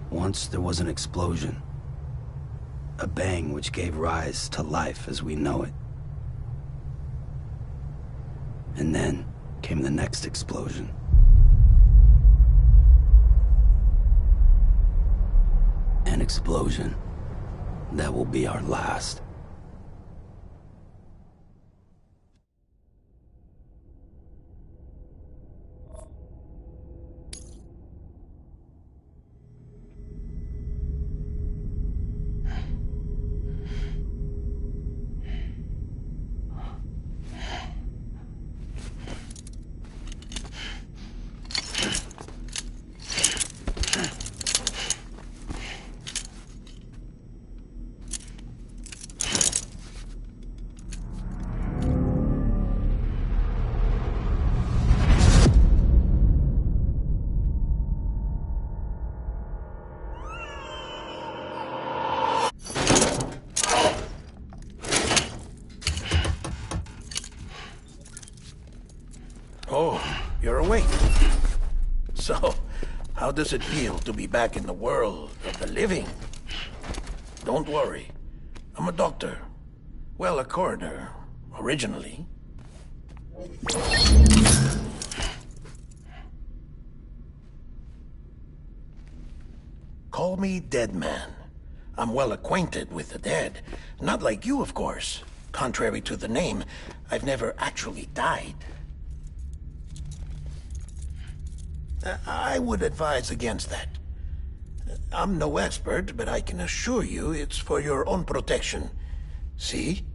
Once there was an explosion. A bang which gave rise to life as we know it. And then came the next explosion. An explosion that will be our last. Oh, you're awake. So, how does it feel to be back in the world of the living? Don't worry. I'm a doctor. Well, a coroner, originally. Call me Dead Man. I'm well acquainted with the dead. Not like you, of course. Contrary to the name, I've never actually died. I would advise against that. I'm no expert, but I can assure you it's for your own protection. See?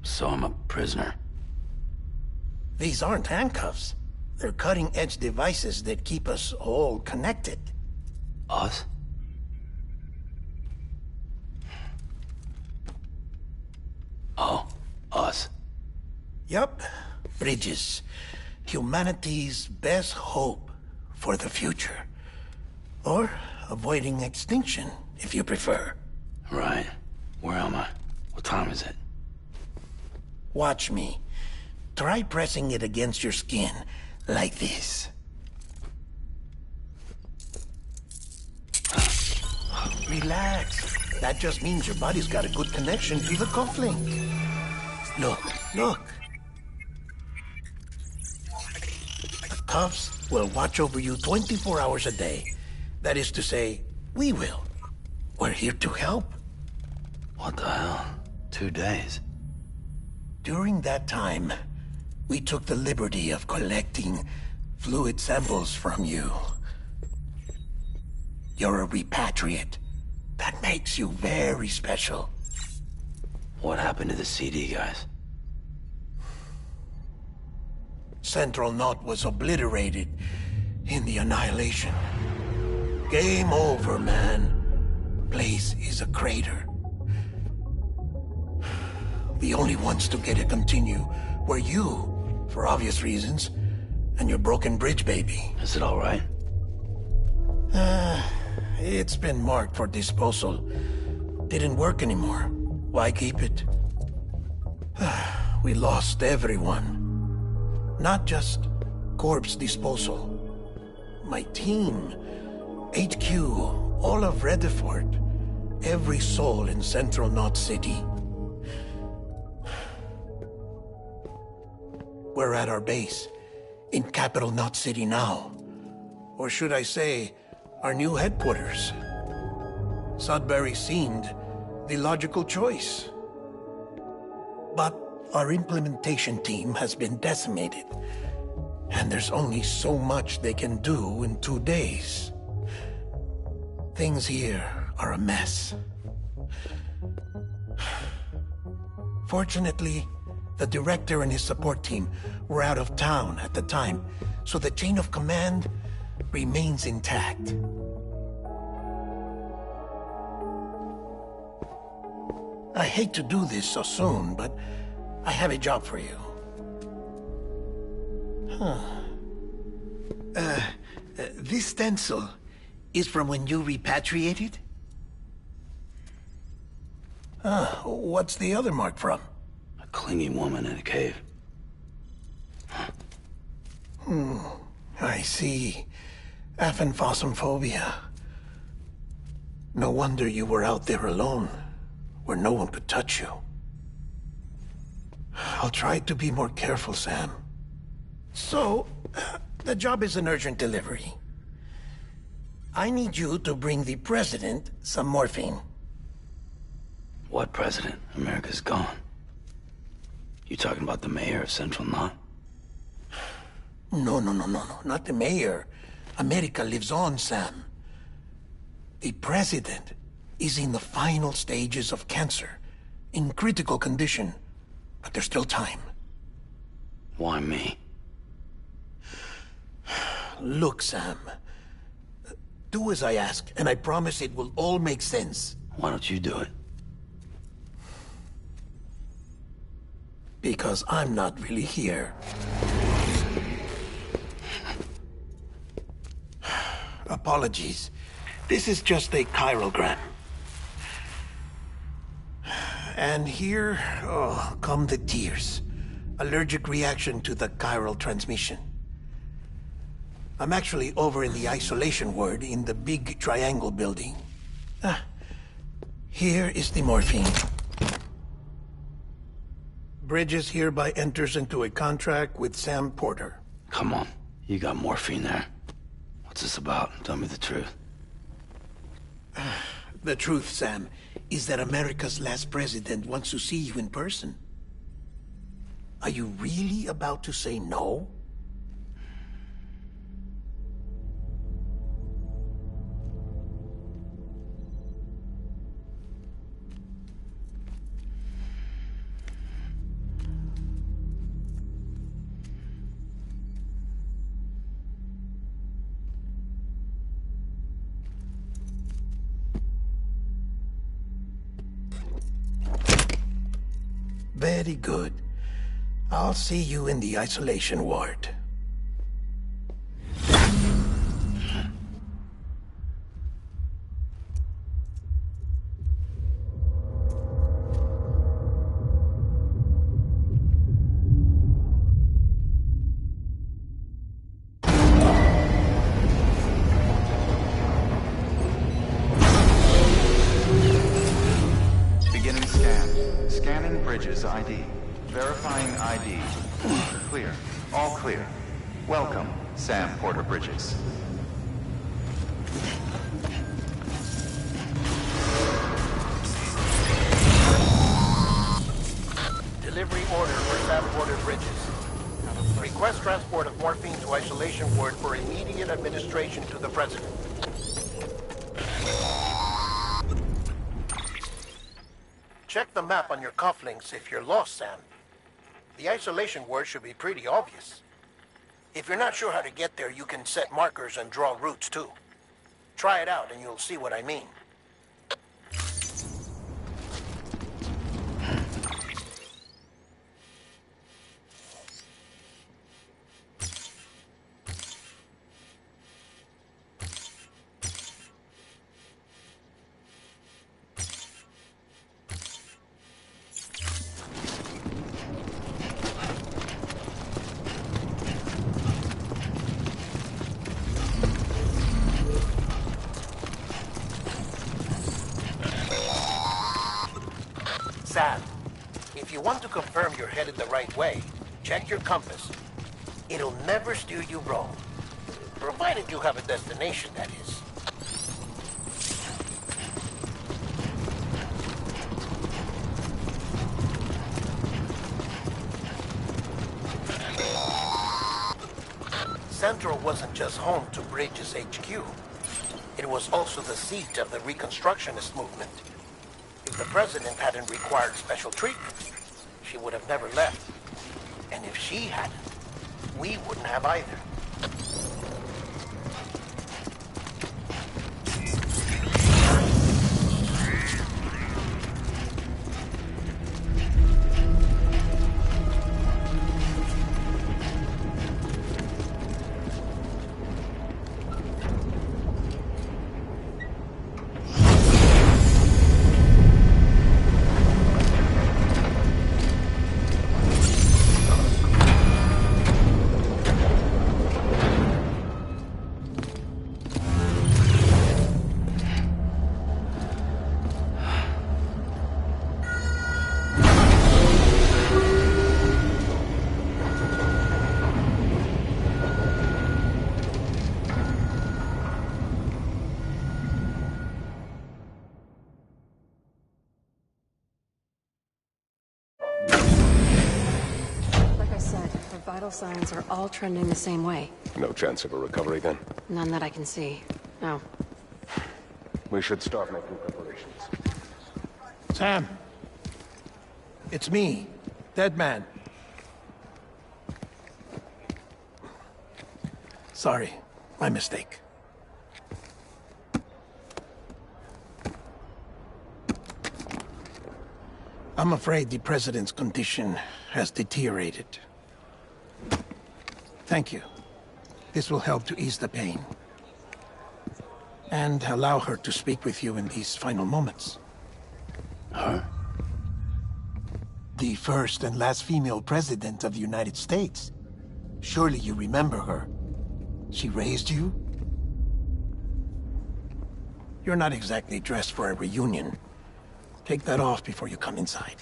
So I'm a prisoner. These aren't handcuffs. They're cutting-edge devices that keep us all connected. Us? Oh, us. Yup. Bridges. Humanity's best hope for the future. Or avoiding extinction, if you prefer. Right. Where am I? What time is it? Watch me. Try pressing it against your skin, like this. Relax. That just means your body's got a good connection to the cufflink. Look, look. The cuffs will watch over you 24 hours a day. That is to say, we will. We're here to help. What the hell? 2 days? During that time, we took the liberty of collecting fluid samples from you. You're a repatriate. That makes you very special. What happened to the CD guys? Central Knot was obliterated in the Annihilation. Game over, man. Place is a crater. The only ones to get to continue were you, for obvious reasons, and your broken bridge baby. Is it all right? It's been marked for disposal. Didn't work anymore. Why keep it? We lost everyone. Not just corpse disposal. My team, HQ, all of Redefort, every soul in Central Knot City. We're at our base, in Capital Knot City now. Or should I say, our new headquarters. Sudbury seemed the logical choice. But our implementation team has been decimated, and there's only so much they can do in 2 days. Things here are a mess. Fortunately, the director and his support team were out of town at the time, so the chain of command remains intact. I hate to do this so soon, but I have a job for you. This stencil is from when you repatriated? What's the other mark from? A clinging woman in a cave. I see. Aphanphosmphobia. No wonder you were out there alone, where no one could touch you. I'll try to be more careful, Sam. So, the job is an urgent delivery. I need you to bring the president some morphine. What president? America's gone. You talking about the mayor of Central Knot? No, not the mayor. America lives on, Sam. The president is in the final stages of cancer, in critical condition, but there's still time. Why me? Look, Sam. Do as I ask, and I promise it will all make sense. Why don't you do it? Because I'm not really here. Apologies. This is just a chiralgram. And here, come the tears. Allergic reaction to the chiral transmission. I'm actually over in the isolation ward in the big triangle building. Here is the morphine. Bridges hereby enters into a contract with Sam Porter. Come on. You got morphine there. What's this about? Tell me the truth. The truth, Sam, is that America's last president wants to see you in person. Are you really about to say no? Very good. I'll see you in the isolation ward. Beginning scan. Scanning Bridges ID. Verifying ID. Clear. All clear. Welcome, Sam Porter Bridges. Delivery order for Sam Porter Bridges. Request transport of morphine to isolation ward for immediate administration to the president. Check the map on your cufflinks if you're lost, Sam. The isolation word should be pretty obvious. If you're not sure how to get there, you can set markers and draw routes too. Try it out and you'll see what I mean. Sam, if you want to confirm you're headed the right way, check your compass. It'll never steer you wrong. Provided you have a destination, that is. Central wasn't just home to Bridges HQ. It was also the seat of the Reconstructionist movement. If the president hadn't required special treatment, she would have never left. And if she hadn't, we wouldn't have either. vital signs are all trending the same way. No chance of a recovery then? None that I can see. No. We should start making preparations. Sam! It's me, Dead Man. Sorry, my mistake. I'm afraid the President's condition has deteriorated. Thank you. This will help to ease the pain. And allow her to speak with you in these final moments. Her? The first and last female president of the United States. Surely you remember her. She raised you? You're not exactly dressed for a reunion. Take that off before you come inside.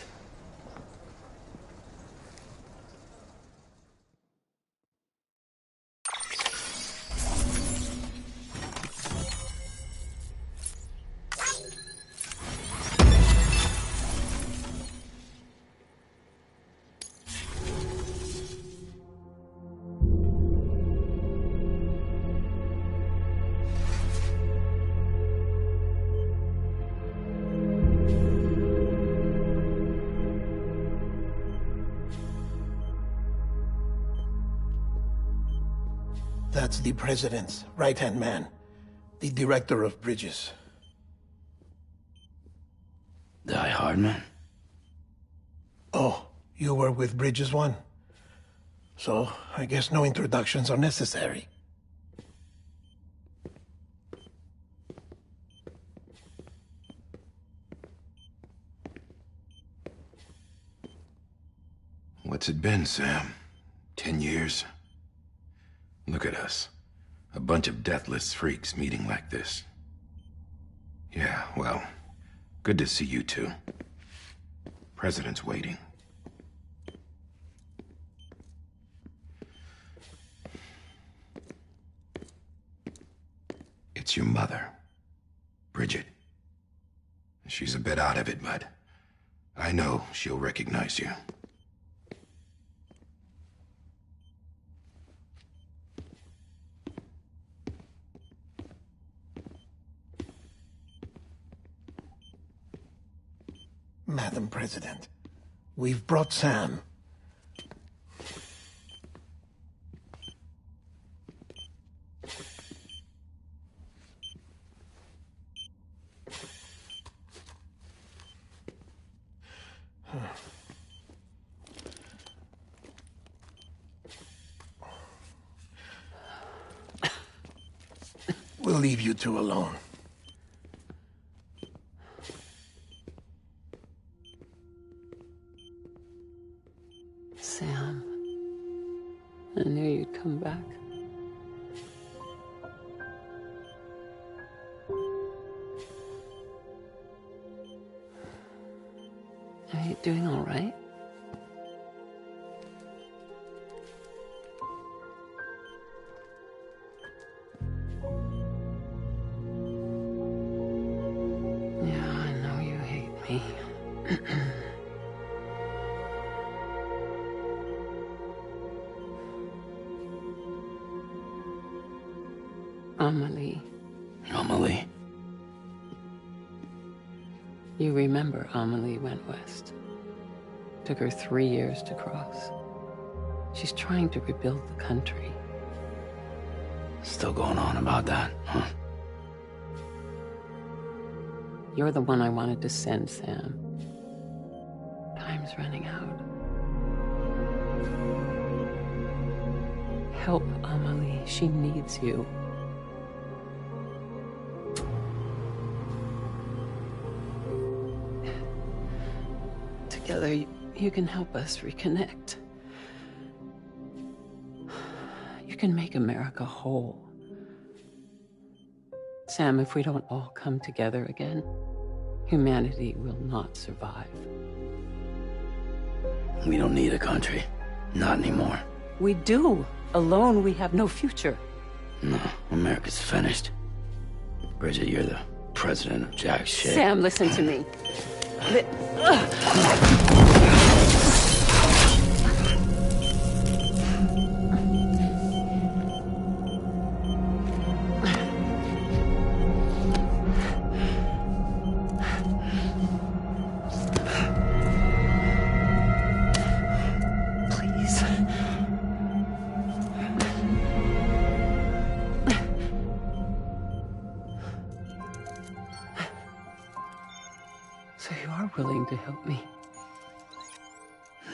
That's the President's right-hand man, the Director of Bridges. Die Hardman? Oh, you were with Bridges 1? So, I guess no introductions are necessary. What's it been, Sam? 10 years? Look at us. A bunch of deathless freaks meeting like this. Yeah, well, good to see you two. President's waiting. It's your mother, Bridget. She's a bit out of it, but I know she'll recognize you. Madam President, we've brought Sam. We'll leave you two alone. Sam, I knew you'd come back. Are you doing all right? Yeah, I know you hate me. Amelie. Amelie? You remember Amelie went west. Took her 3 years to cross. She's trying to rebuild the country. Still going on about that, huh? You're the one I wanted to send, Sam. Time's running out. Help Amelie. She needs you. Together, you can help us reconnect. You can make America whole. Sam, if we don't all come together again, humanity will not survive. We don't need a country. Not anymore. We do. Alone, we have no future. No, America's finished. Bridget, you're the president of jack shit. Sam, listen to me. So you are willing to help me?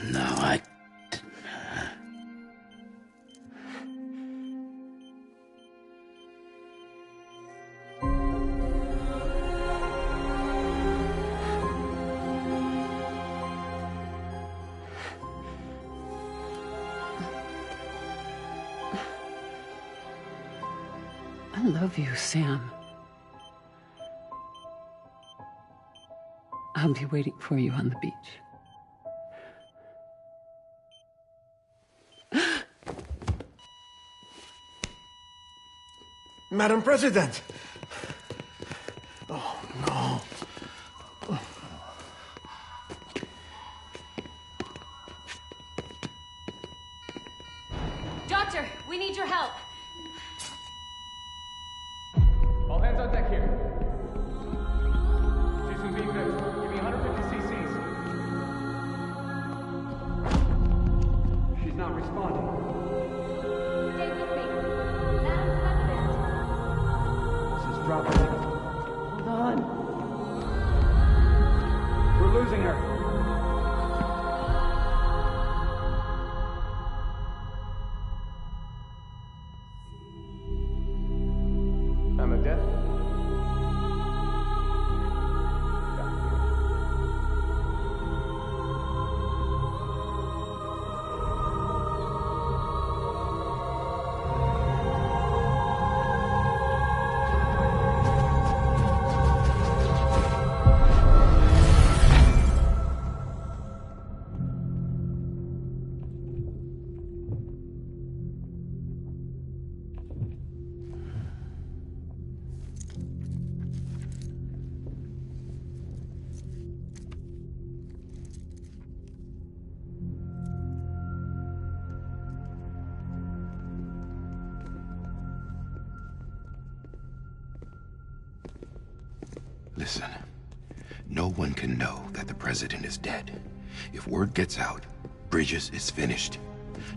No, I love you, Sam. I'll be waiting for you on the beach. Madam President! Oh, no. Doctor, we need your help. All hands on deck here. She's in V-fib. Give me 150 cc's. She's not responding. Stay with me. Madam President. She's dropping. Hold on. We're losing her. I'm a death. Listen, no one can know that the president is dead. If word gets out, Bridges is finished.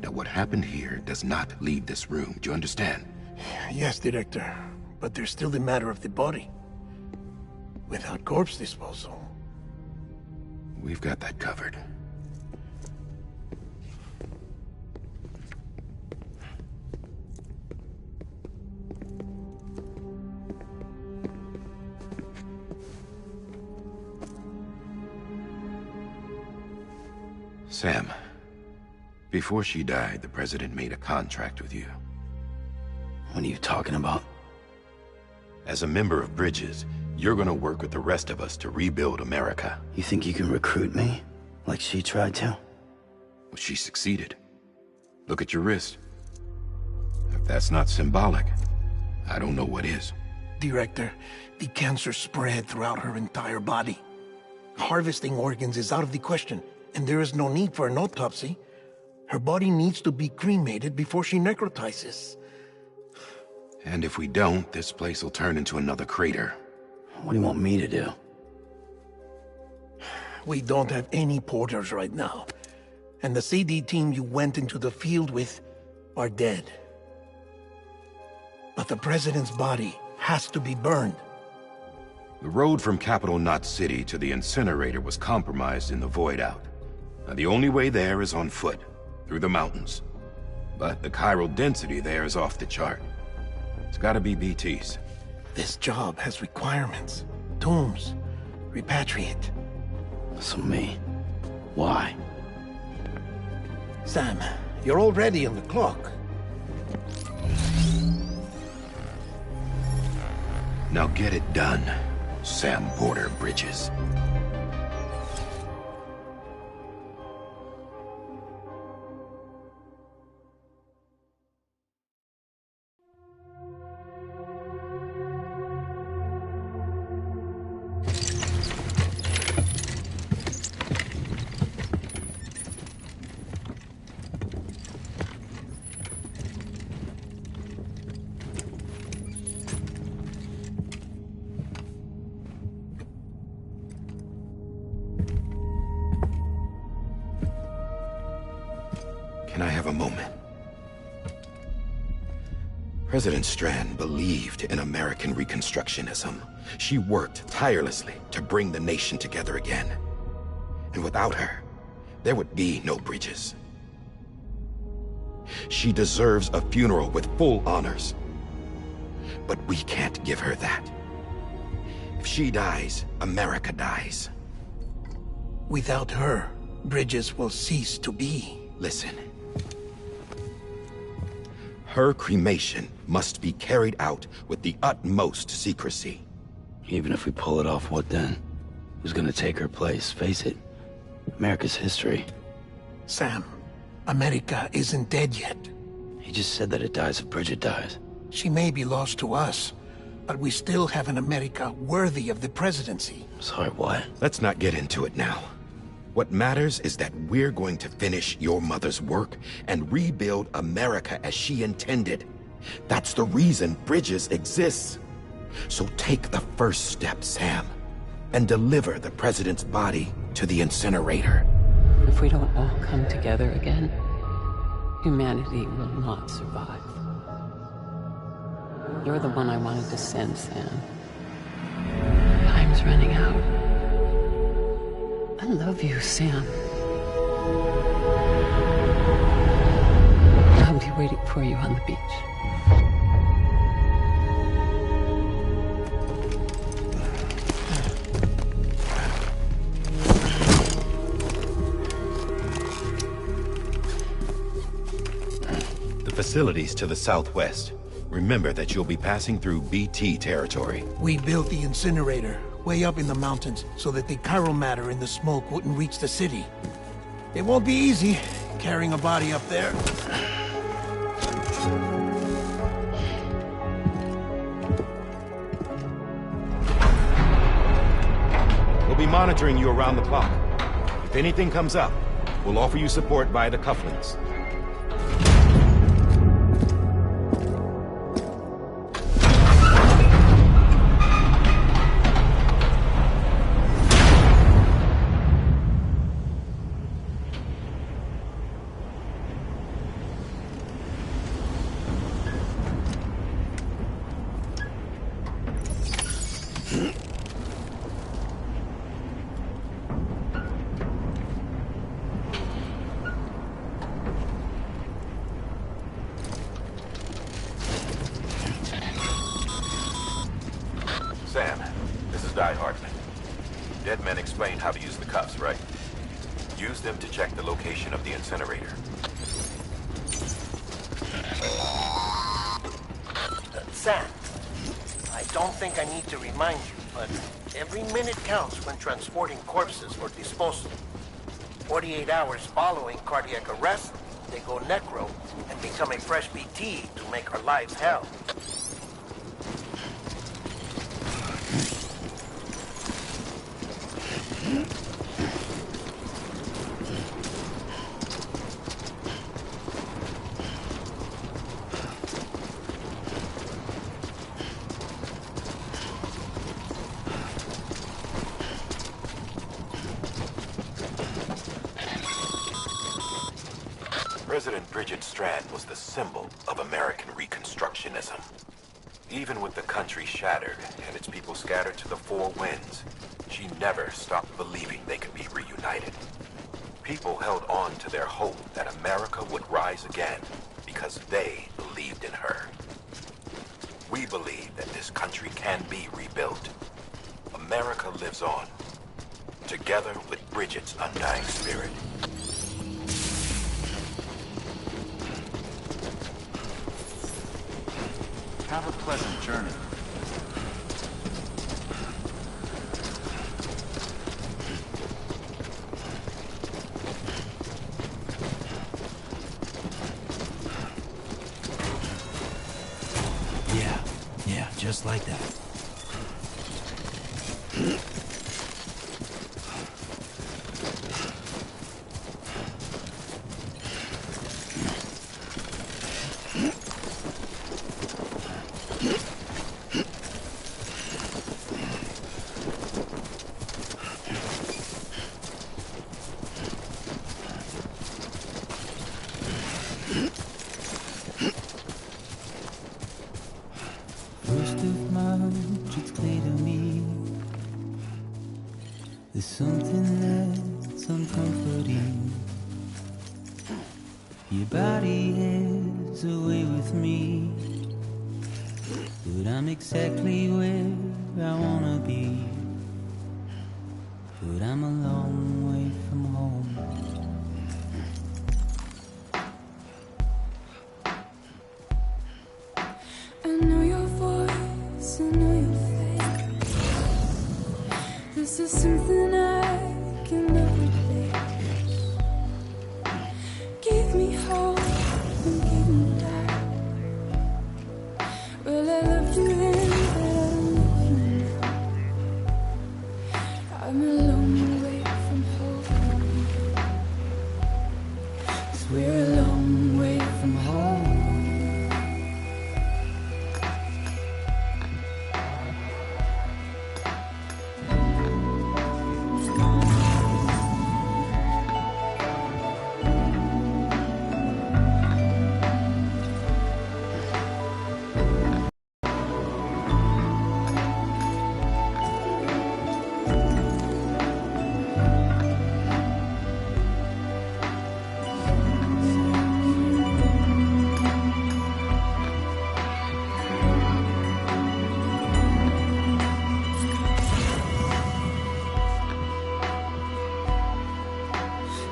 Now, what happened here does not leave this room. Do you understand? Yes, Director. But there's still the matter of the body. Without corpse disposal. We've got that covered. Sam, before she died, the president made a contract with you. What are you talking about? As a member of Bridges, you're gonna work with the rest of us to rebuild America. You think you can recruit me? Like she tried to? Well, she succeeded. Look at your wrist. If that's not symbolic, I don't know what is. Director, the cancer spread throughout her entire body. Harvesting organs is out of the question, and there is no need for an autopsy. Her body needs to be cremated before she necrotizes. And if we don't, this place will turn into another crater. What do you want me to do? We don't have any porters right now. And the CD team you went into the field with are dead. But the president's body has to be burned. The road from Capital Knot City to the incinerator was compromised in the void out. Now, the only way there is on foot, through the mountains. But the chiral density there is off the chart. It's gotta be BTs. This job has requirements. Tombs. Repatriate. So me. Why? Sam, you're already on the clock. Now get it done, Sam Porter Bridges. Can I have a moment? President Strand believed in American Reconstructionism. She worked tirelessly to bring the nation together again. And without her, there would be no bridges. She deserves a funeral with full honors. But we can't give her that. If she dies, America dies. Without her, bridges will cease to be. Listen. Her cremation must be carried out with the utmost secrecy. Even if we pull it off, what then? Who's gonna take her place? Face it, America's history. Sam, America isn't dead yet. He just said that it dies if Bridget dies. She may be lost to us, but we still have an America worthy of the presidency. Sorry, what? Let's not get into it now. What matters is that we're going to finish your mother's work and rebuild America as she intended. That's the reason Bridges exists. So take the first step, Sam, and deliver the president's body to the incinerator. If we don't all come together again, humanity will not survive. You're the one I wanted to send, Sam. Time's running out. I love you, Sam. I'll be waiting for you on the beach. The facilities to the southwest. Remember that you'll be passing through BT territory. We built the incinerator way up in the mountains so that the chiral matter in the smoke wouldn't reach the city. It won't be easy carrying a body up there. We'll be monitoring you around the clock. If anything comes up, we'll offer you support via the cufflinks. Sam, this is Die Hartman. Dead men explained how to use the cuffs, right? Use them to check the location of the incinerator. Sam, I don't think I need to remind you, but every minute counts when transporting corpses for disposal. 48 hours following cardiac arrest, they go necro and become a fresh BT to make our lives hell. President Bridget Strand was the symbol of American Reconstructionism. Even with the country shattered and its people scattered to the four winds, she never stopped believing they could be reunited. People held on to their hope that America would rise again because they believed in her. We believe that this country can be rebuilt. America lives on, together with Bridget's undying spirit. Have a pleasant journey. Yeah, just like that. There's something that's uncomforting. Your body is away with me, but I'm exactly where I wanna be. But I'm a long way from home. I know your voice, I know your face. This is something I can never replace. Give me hope and give me doubt. Well, I loved you then, but I don't love you now. I'm a long way from home. 'Cause we're a long way from home.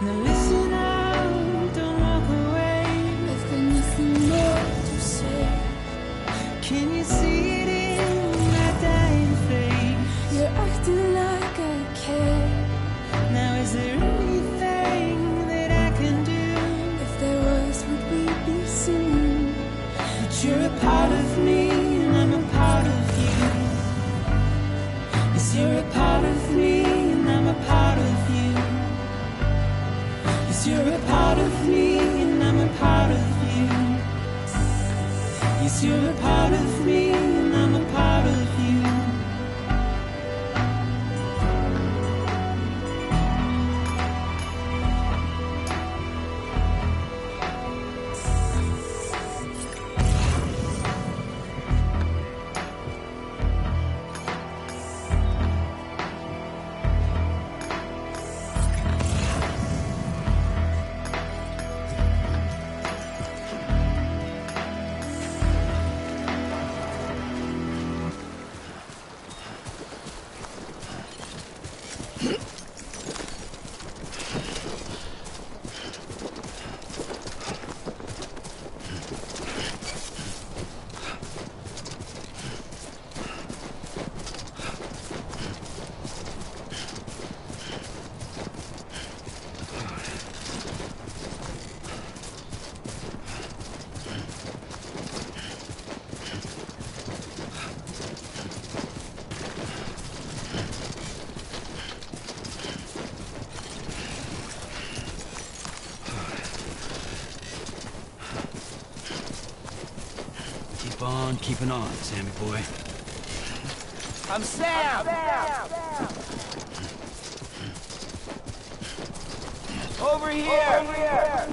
Now listen out, don't walk away. I've got nothing more to say. Can you see it in my dying face? You're acting like I care. Now is there anything that I can do? If there was, would we be singing? But you're a part of me and I'm a part of you. Yes, you're a part of me and I'm a part of you. Yes, you're a part of me and I'm a part of you. Yes, you're a part of me and I'm a part of you. Keep on keeping on, Sammy boy. I'm Sam! Over here! Over here!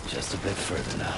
Just a bit further now.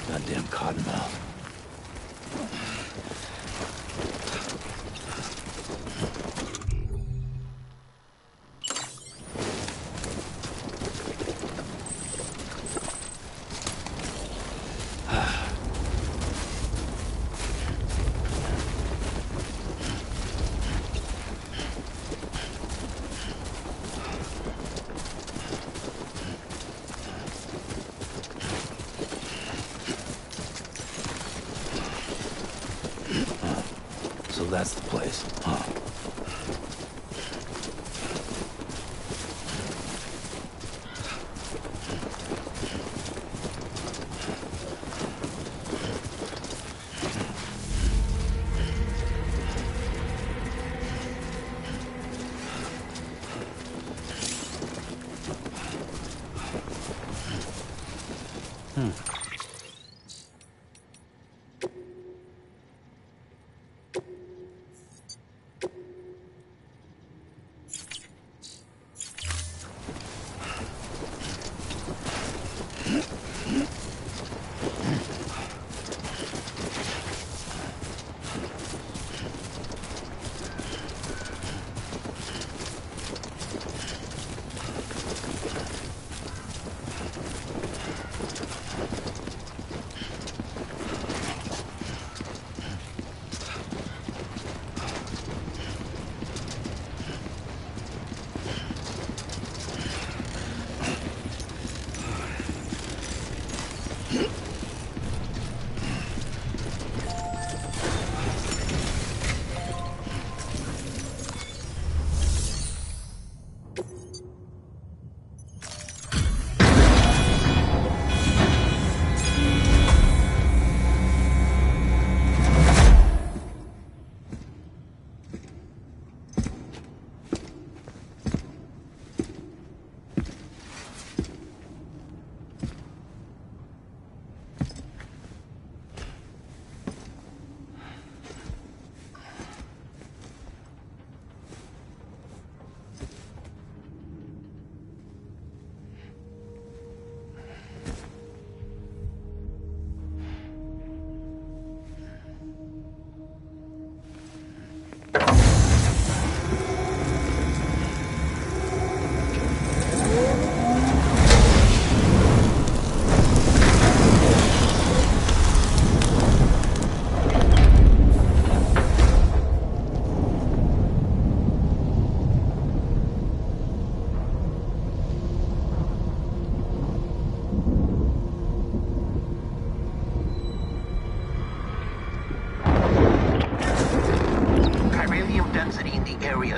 Goddamn cottonmouth. So that's the place, huh?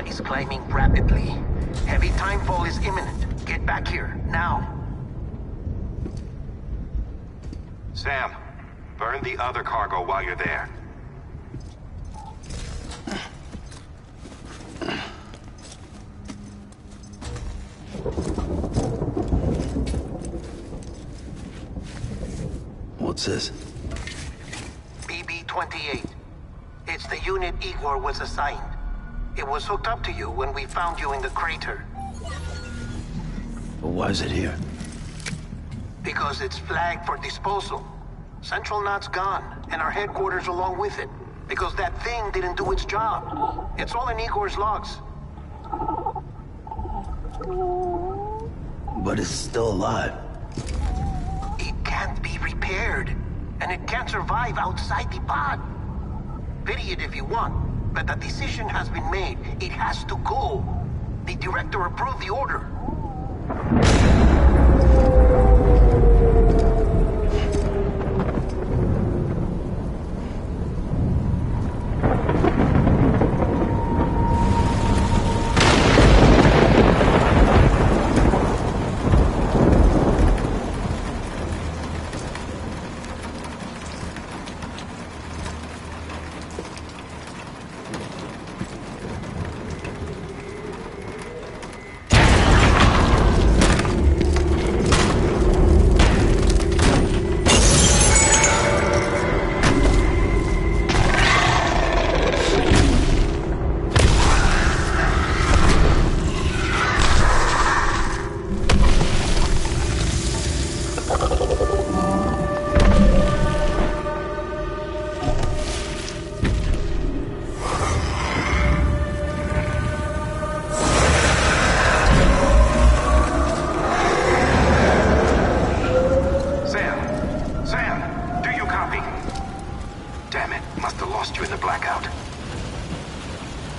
Is climbing rapidly. Heavy timefall is imminent. Get back here, now. Sam, burn the other cargo while you're there. What's this? BB-28. It's the unit Igor was assigned. It was hooked up to you when we found you in the crater. But why is it here? Because it's flagged for disposal. Central Knot's gone, and our headquarters along with it. Because that thing didn't do its job. It's all in Igor's logs. But it's still alive. It can't be repaired. And it can't survive outside the pod. Pity it if you want. But the decision has been made. It has to go. The director approved the order.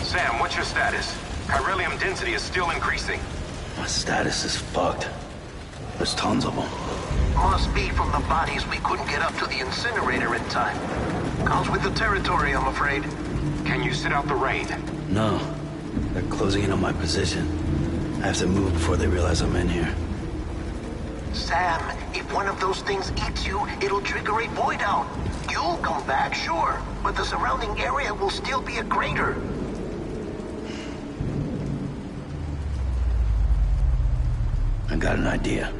Sam, what's your status? Chiralium density is still increasing. My status is fucked. There's tons of them. Must be from the bodies we couldn't get up to the incinerator in time. Comes with the territory, I'm afraid. Can you sit out the rain? No. They're closing in on my position. I have to move before they realize I'm in here. Sam, if one of those things eats you, it'll trigger a void out. You'll come back, sure, but the surrounding area will still be a crater. I got an idea.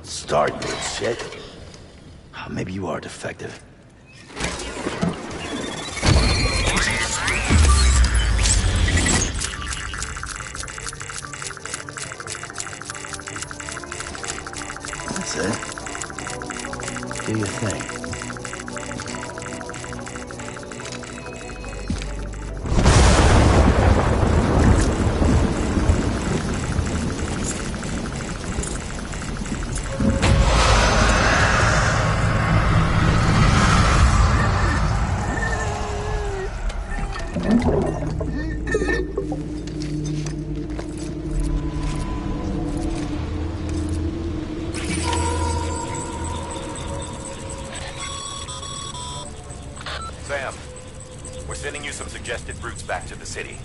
Start, you shit. Maybe you are defective. That's it. Do your thing. Sam, we're sending you some suggested routes back to the city.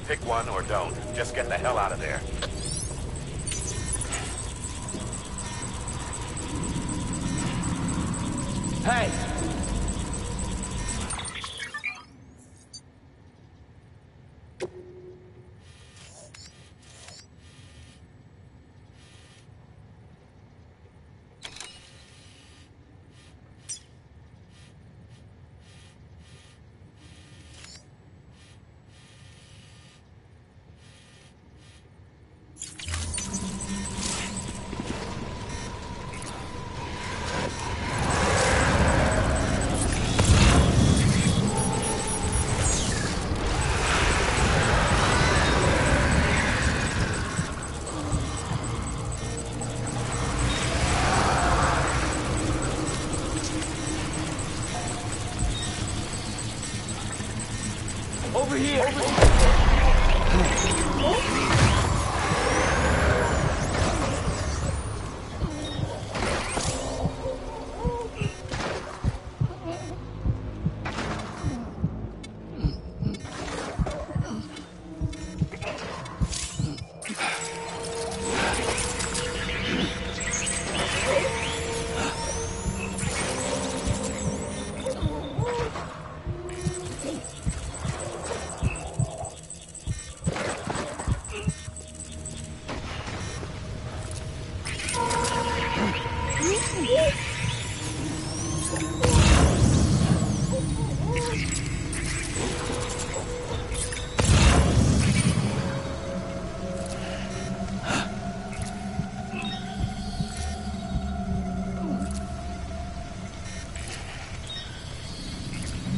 Pick one or don't. Just get the hell out of there. Hey! Over here!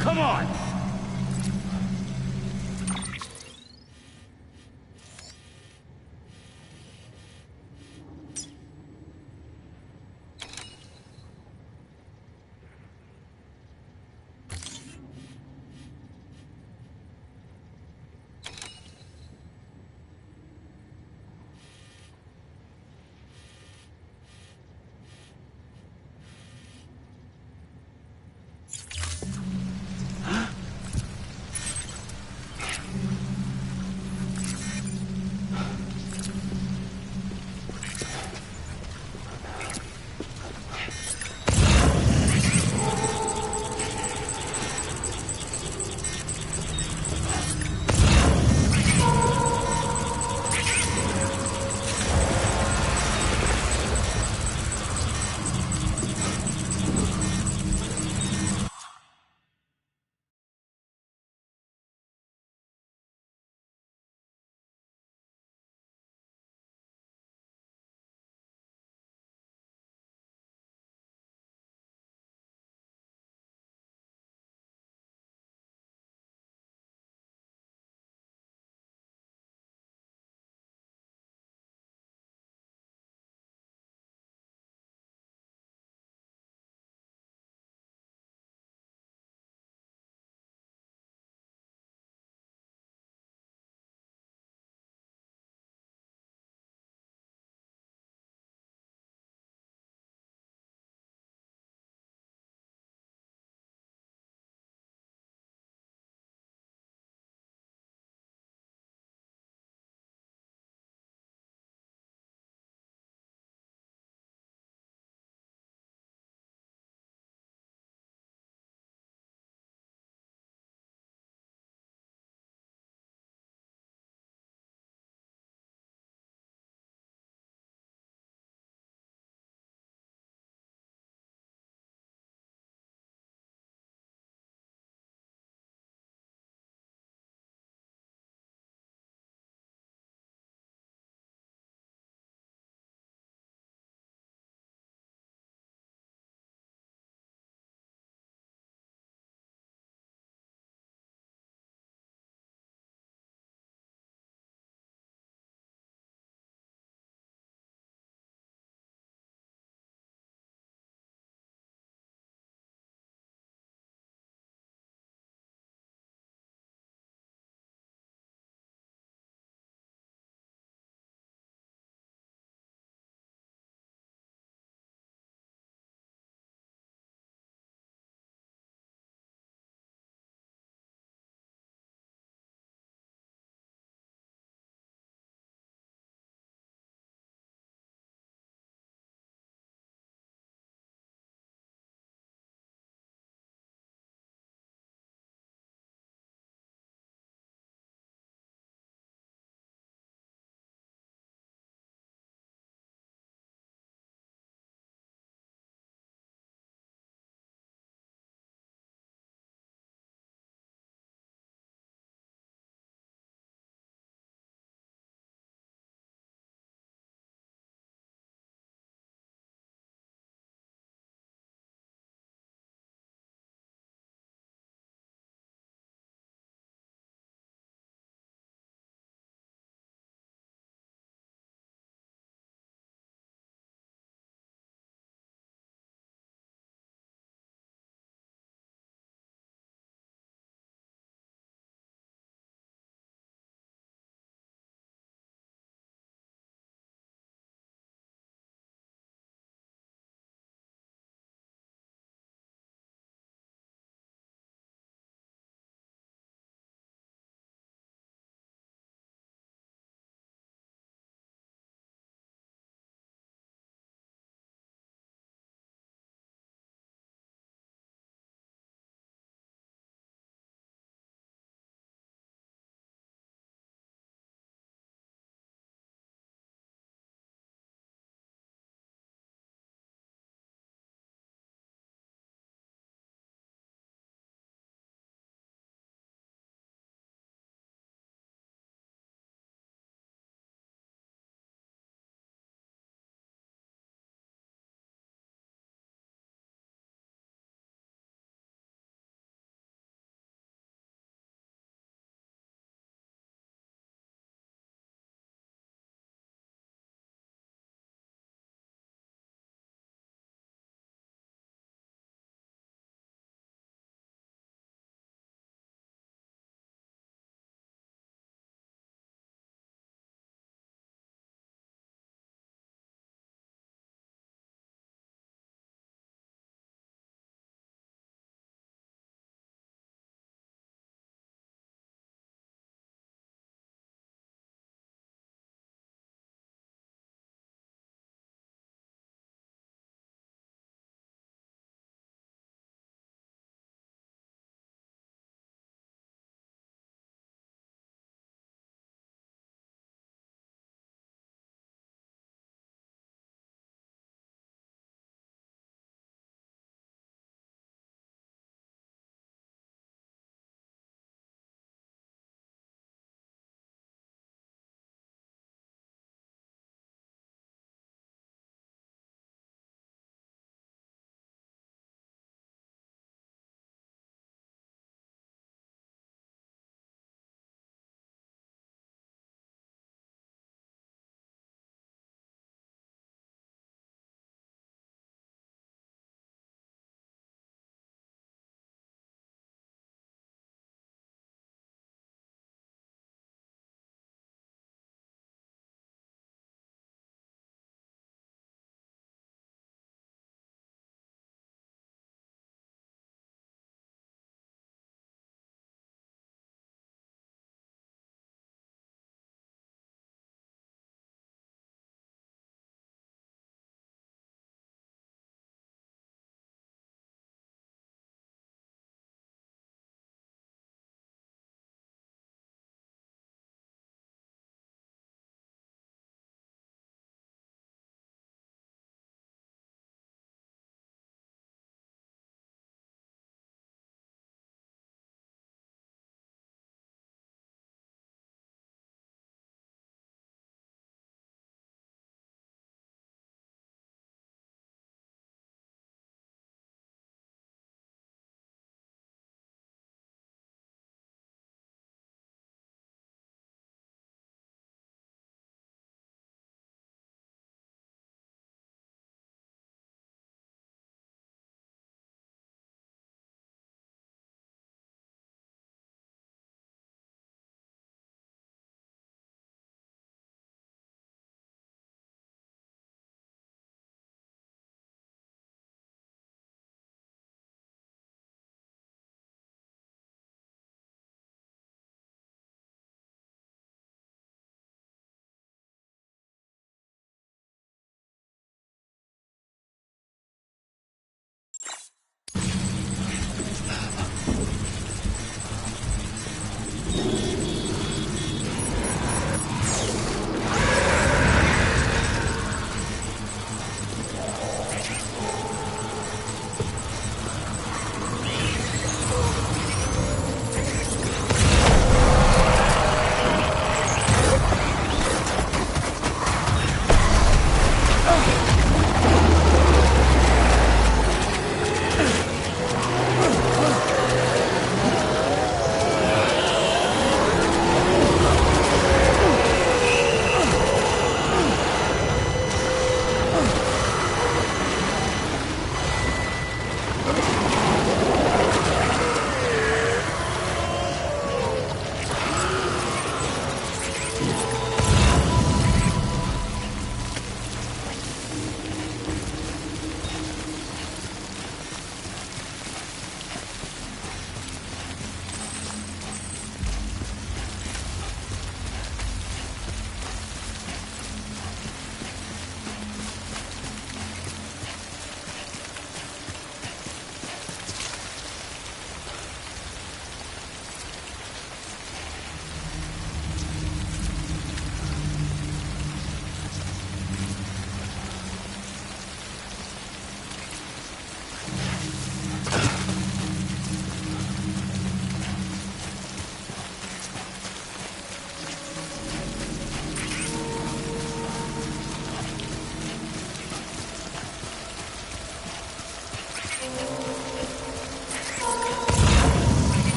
Come on!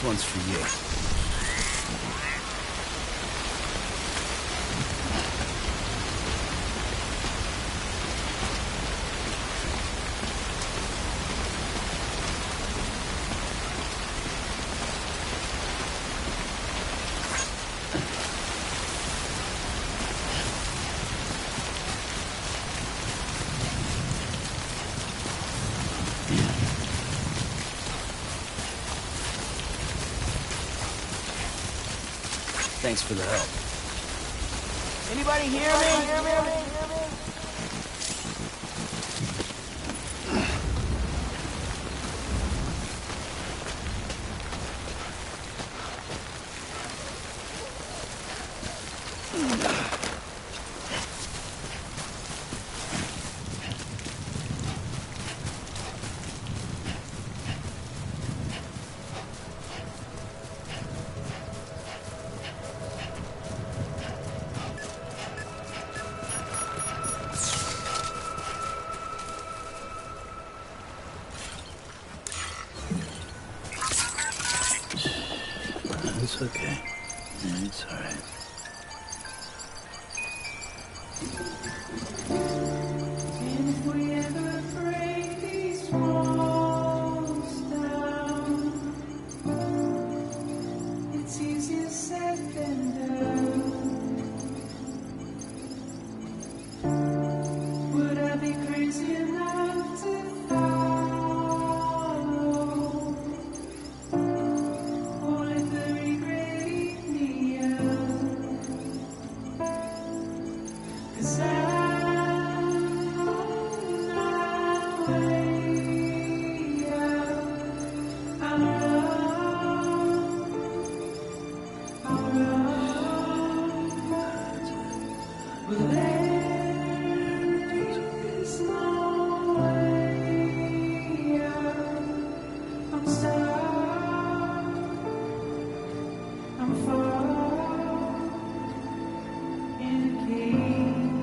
This one's for you. Thanks for the help. Anybody hear me? It's okay. It's all right. If we ever break these walls down, it's easier said than done. Would I be crazy enough to follow? Or let the regret eat me up? 'Cause I'm on my way out. I'll run. But there is no way out. I'm stuck. I'm far in a cave.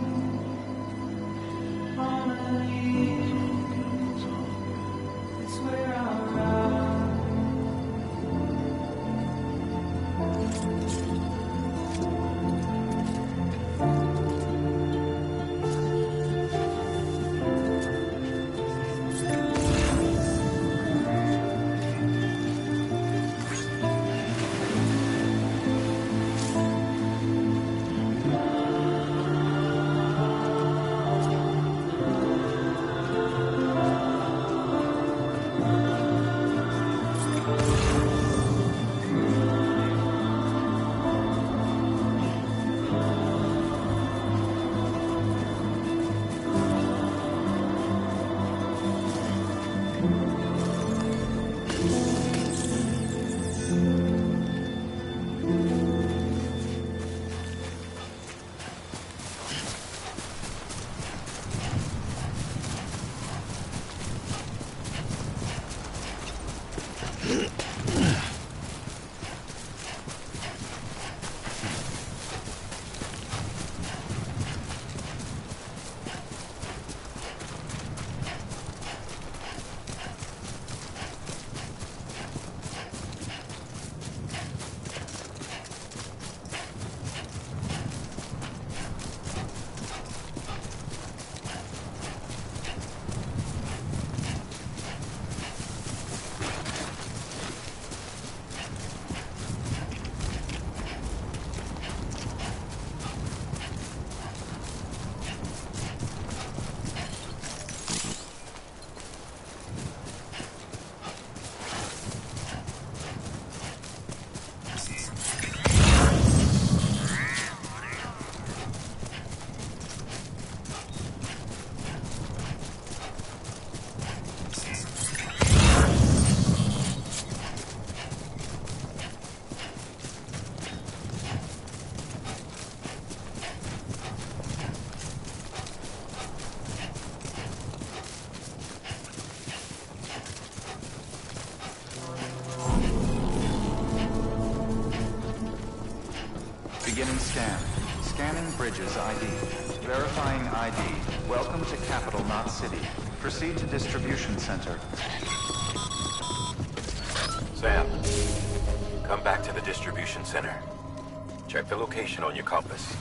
On a leash. It's where I'll run. Beginning scan. Scanning bridges ID. Verifying ID. Welcome to Capital, not City. Proceed to distribution center. Sam, Come back to the distribution center. Check the location on your compass.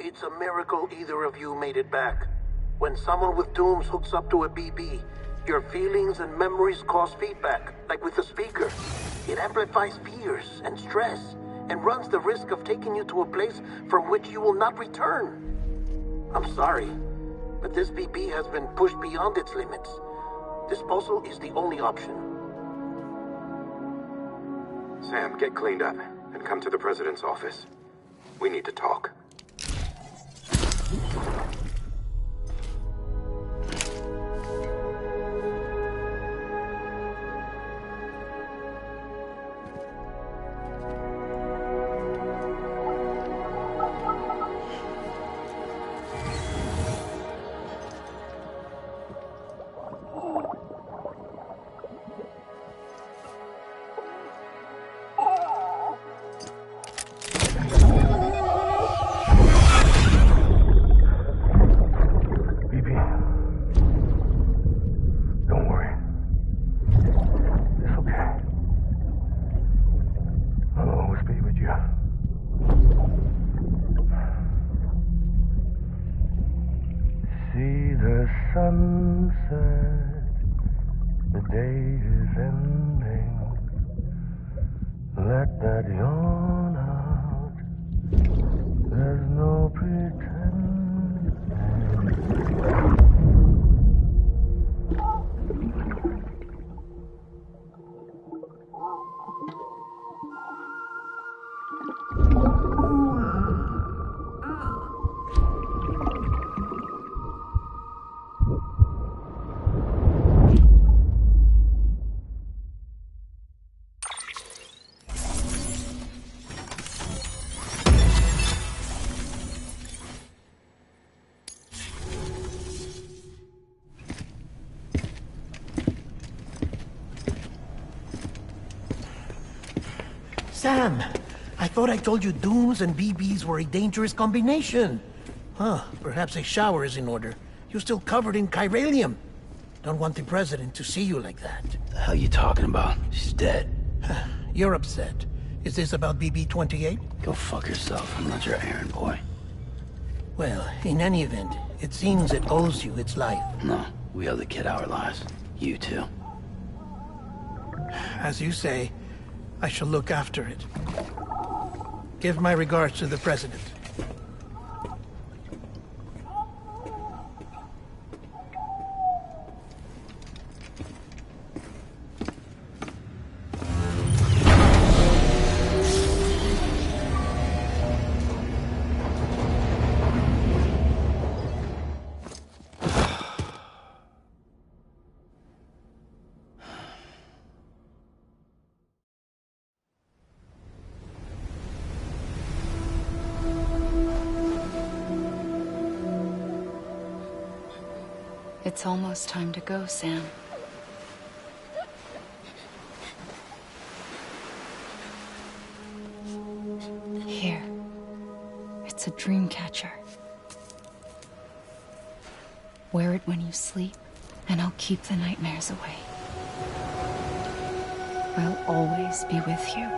It's a miracle either of you made it back. When someone with Dooms hooks up to a BB, your feelings and memories cause feedback, like with the speaker. It amplifies fears and stress, and runs the risk of taking you to a place from which you will not return. I'm sorry, but this BB has been pushed beyond its limits. Disposal is the only option. Sam, get cleaned up and come to the President's office. We need to talk. Sunset, the day is ending. Let that yawn out. There's no pretending. Sam, I thought I told you Dooms and BBs were a dangerous combination. Huh, perhaps a shower is in order. You're still covered in chiralium. Don't want the President to see you like that. The hell you talking about? She's dead. You're upset. Is this about BB-28? Go fuck yourself. I'm not your errand boy. Well, in any event, it seems it owes you its life. No, we owe the kid our lives. You too. As you say, I shall look after it. Give my regards to the President. It's almost time to go, Sam. Here. It's a dream catcher. Wear it when you sleep, and I'll keep the nightmares away. I'll always be with you.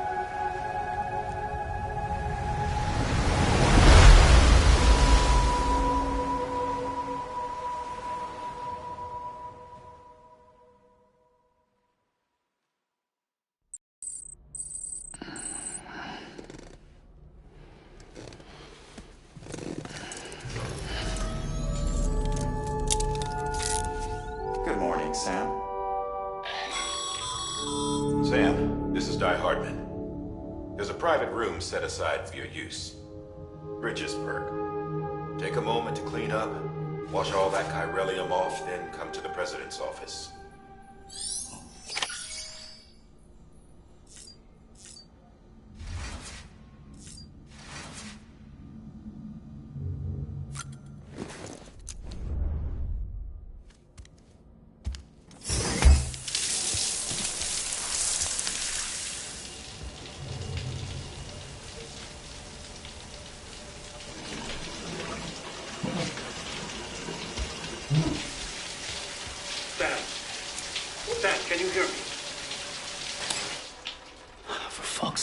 Good morning, Sam. Sam, this is Di Hardman. There's a private room set aside for your use. Bridges perk. Take a moment to clean up, wash all that chiralium off, then come to the President's office.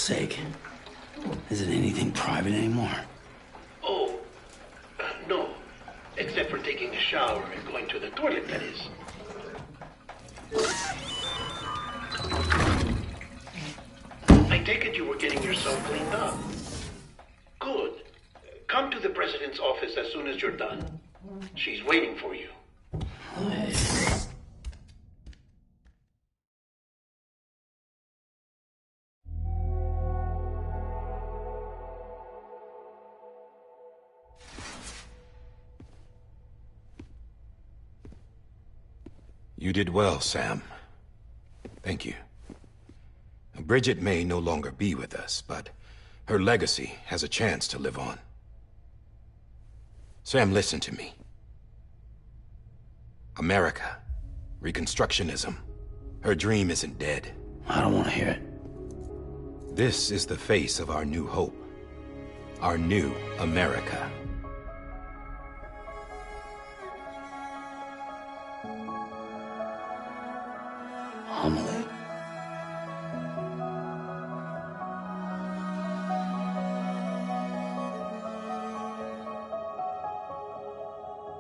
sake. Isn't anything private anymore? Oh, no. Except for taking a shower and going to the toilet, that is. I take it you were getting yourself cleaned up. Good. Come to the president's office as soon as you're done. She's waiting for you. You did well, Sam. Thank you. Bridget may no longer be with us, but her legacy has a chance to live on. Sam, listen to me. America, Reconstructionism, her dream isn't dead. I don't want to hear it. This is the face of our new hope. Our new America. Amelie.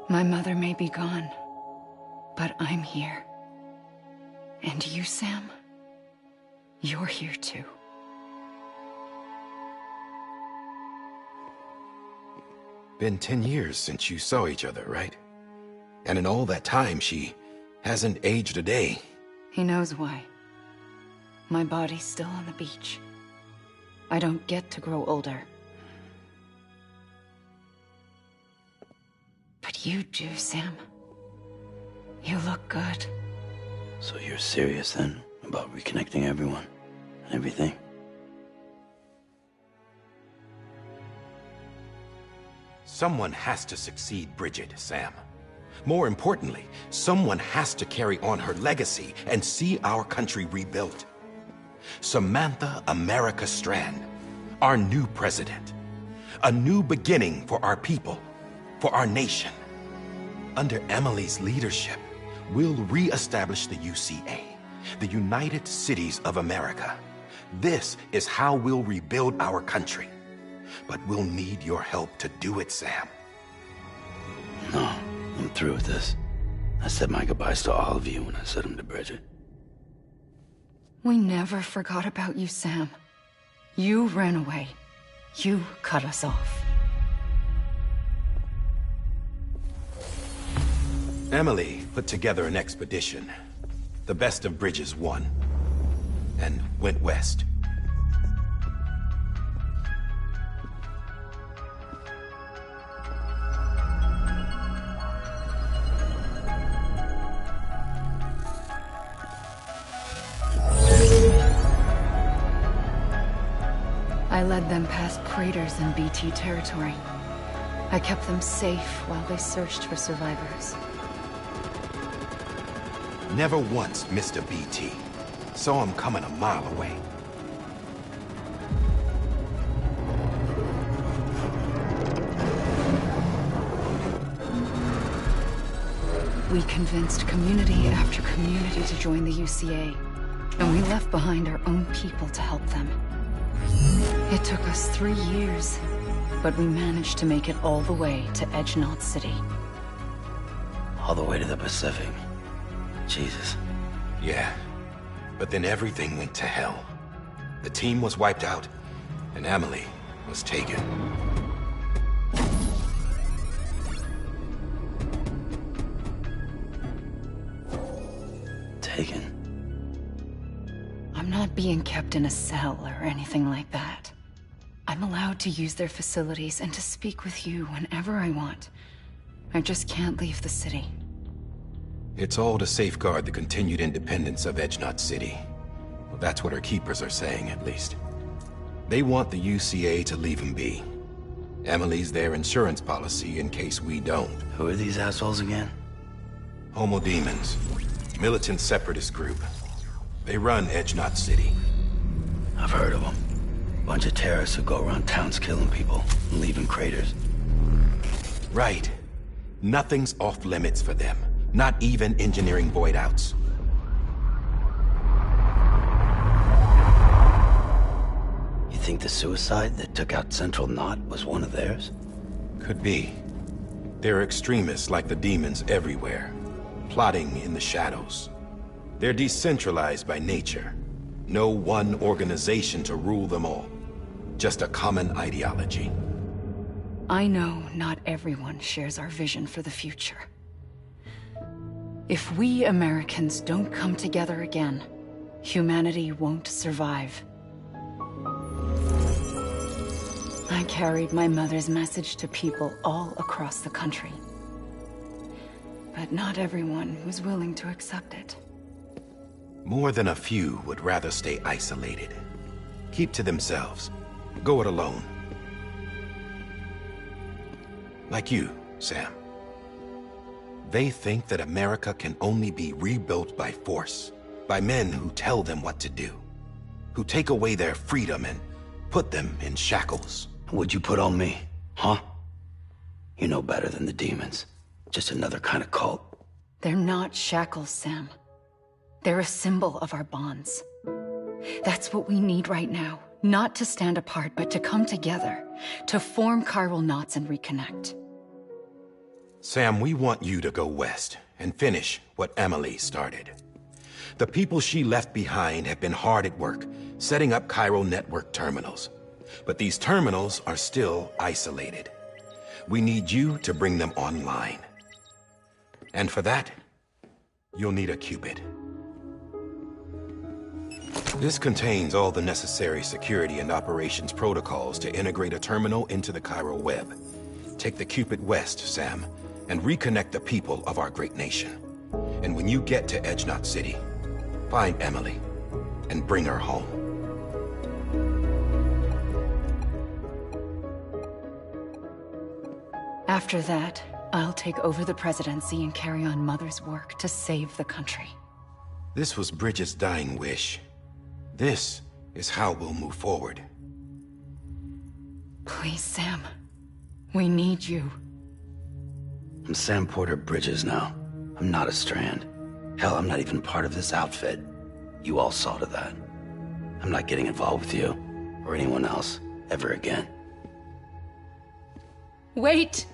My mother may be gone, but I'm here. And you, Sam? You're here too. Been 10 years since you saw each other, right? And in all that time, she hasn't aged a day. He knows why. My body's still on the beach. I don't get to grow older. But you do, Sam. You look good. So you're serious then about reconnecting everyone and everything? Someone has to succeed Bridget, Sam. More importantly, someone has to carry on her legacy and see our country rebuilt. Samantha America Strand, our new president. A new beginning for our people, for our nation. Under Emily's leadership, we'll re-establish the UCA, the United Cities of America. This is how we'll rebuild our country. But we'll need your help to do it, Sam. No, I'm through with this. I said my goodbyes to all of you when I said them to Bridget. We never forgot about you, Sam. You ran away. You cut us off. Emily put together an expedition. The best of Bridges won. And went west. I led them past craters in BT territory. I kept them safe while they searched for survivors. Never once missed a BT. Saw him coming a mile away. We convinced community after community to join the UCA, and we left behind our own people to help them. It took us 3 years, but we managed to make it all the way to Edge-Knot City. All the way to the Pacific. Jesus. Yeah, but then everything went to hell. The team was wiped out, and Emily was taken. Taken? I'm not being kept in a cell or anything like that. I'm allowed to use their facilities and to speak with you whenever I want. I just can't leave the city. It's all to safeguard the continued independence of Edge-Knot City. Well, that's what our keepers are saying, at least. They want the UCA to leave him be. Emily's their insurance policy in case we don't. Who are these assholes again? Homo Demons. Militant separatist group. They run Edge-Knot City. I've heard of them. Bunch of terrorists who go around towns killing people and leaving craters. Right. Nothing's off limits for them. Not even engineering void outs. think the suicide that took out Central Knot was one of theirs? Could be. There are extremists like the demons everywhere, plotting in the shadows. They're decentralized by nature. No one organization to rule them all. Just a common ideology. I know not everyone shares our vision for the future. If we Americans don't come together again, humanity won't survive. I carried my mother's message to people all across the country. But not everyone was willing to accept it. More than a few would rather stay isolated. Keep to themselves. Go it alone. Like you, Sam. They think that America can only be rebuilt by force, by men who tell them what to do, who take away their freedom and put them in shackles. What'd you put on me, huh? You know better than the demons. Just another kind of cult. They're not shackles, Sam. They're a symbol of our bonds. That's what we need right now. Not to stand apart, but to come together, to form chiral knots and reconnect. Sam, we want you to go west and finish what Emily started. The people she left behind have been hard at work, setting up chiral network terminals. But these terminals are still isolated. We need you to bring them online. And for that, you'll need a Cupid. This contains all the necessary security and operations protocols to integrate a terminal into the chiral web. Take the Cupid west, Sam, and reconnect the people of our great nation. And when you get to Edge Knot City, find Emily and bring her home. After that, I'll take over the presidency and carry on Mother's work to save the country. This was Bridget's dying wish. This is how we'll move forward. Please, Sam. We need you. I'm Sam Porter Bridges now. I'm not a Strand. Hell, I'm not even part of this outfit. You all saw to that. I'm not getting involved with you, or anyone else, ever again. Wait!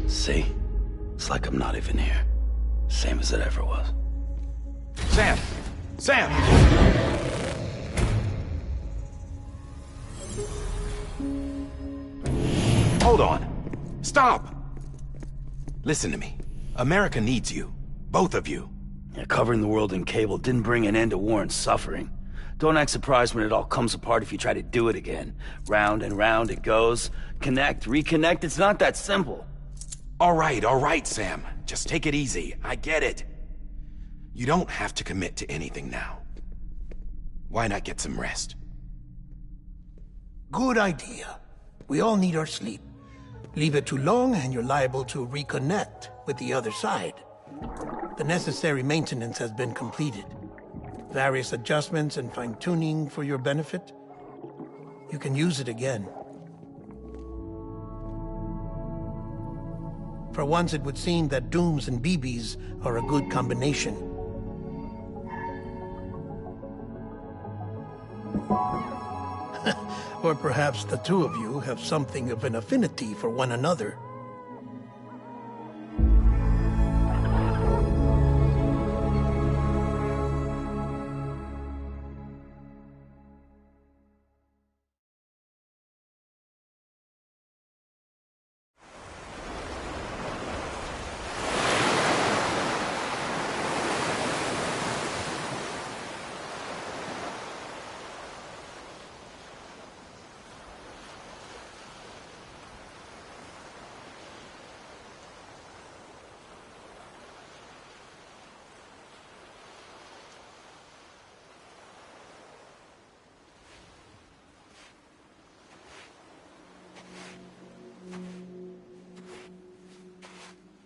See? It's like I'm not even here. Same as it ever was. Sam! Sam! Hold on. Stop! Listen to me. America needs you. Both of you. Yeah, covering the world in cable didn't bring an end to war and suffering. Don't act surprised when it all comes apart if you try to do it again. Round and round it goes. Connect, reconnect, it's not that simple. All right, Sam. Just take it easy. I get it. You don't have to commit to anything now. Why not get some rest? Good idea. We all need our sleep. Leave it too long and you're liable to reconnect with the other side. The necessary maintenance has been completed. Various adjustments and fine-tuning for your benefit. You can use it again. For once, it would seem that Dooms and BBs are a good combination. Or perhaps the two of you have something of an affinity for one another.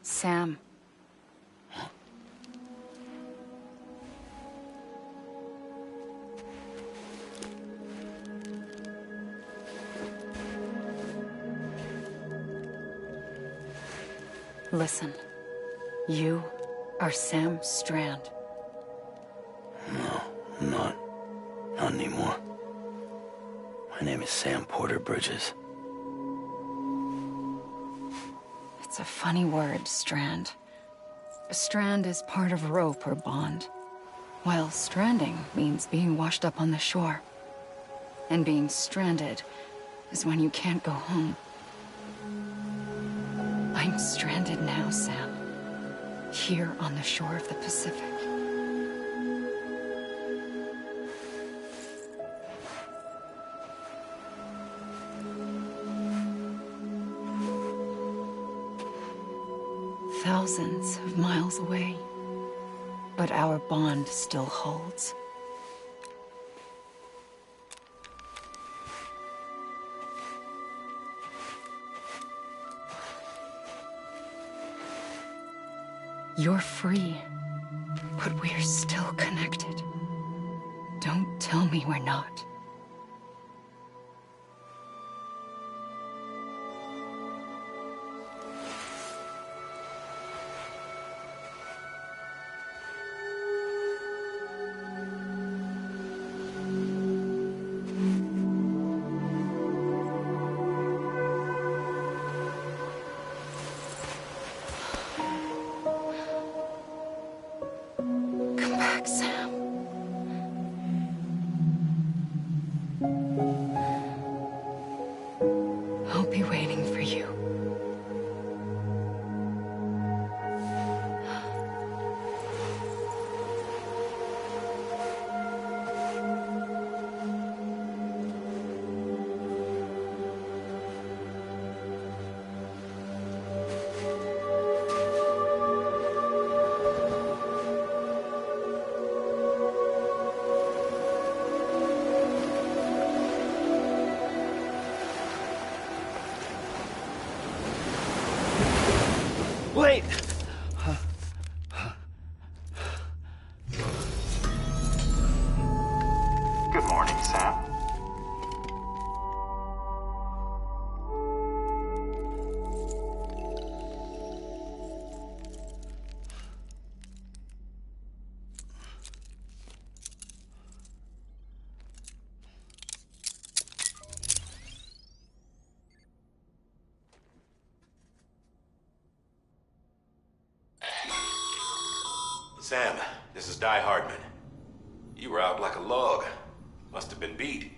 Sam. Listen, you are Sam Strand. No, I'm not. Not anymore. My name is Sam Porter Bridges. It's a funny word, strand. A strand is part of rope or bond, while stranding means being washed up on the shore. And being stranded is when you can't go home. I'm stranded now, Sam. Here on the shore of the Pacific. Thousands of miles away, but our bond still holds. You're free, but we're still connected. Don't tell me we're not. Come back, Sam. I'll be waiting for you. Wait! Good morning, Sam. Sam, this is Di Hardman. You were out like a log. Must have been beat.